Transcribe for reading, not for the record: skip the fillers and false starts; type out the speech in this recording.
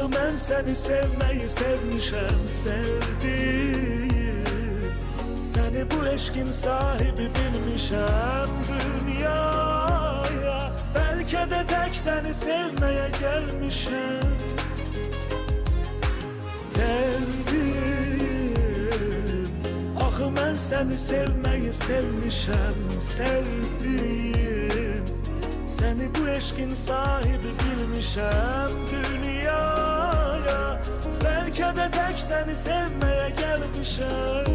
Axı mən səni sevməyi sevmişəm, sevdim. Səni bu eşkin sahibi bilmişəm dünyaya. Bəlkə də tək səni sevməyə gəlmişəm. Sevdim, axı mən səni sevməyi sevmişəm, sevdim. Səni bu eşkin sahibi bilmişəm dünyaya. Bəlkə də tək səni sevməyə gəlmişəm.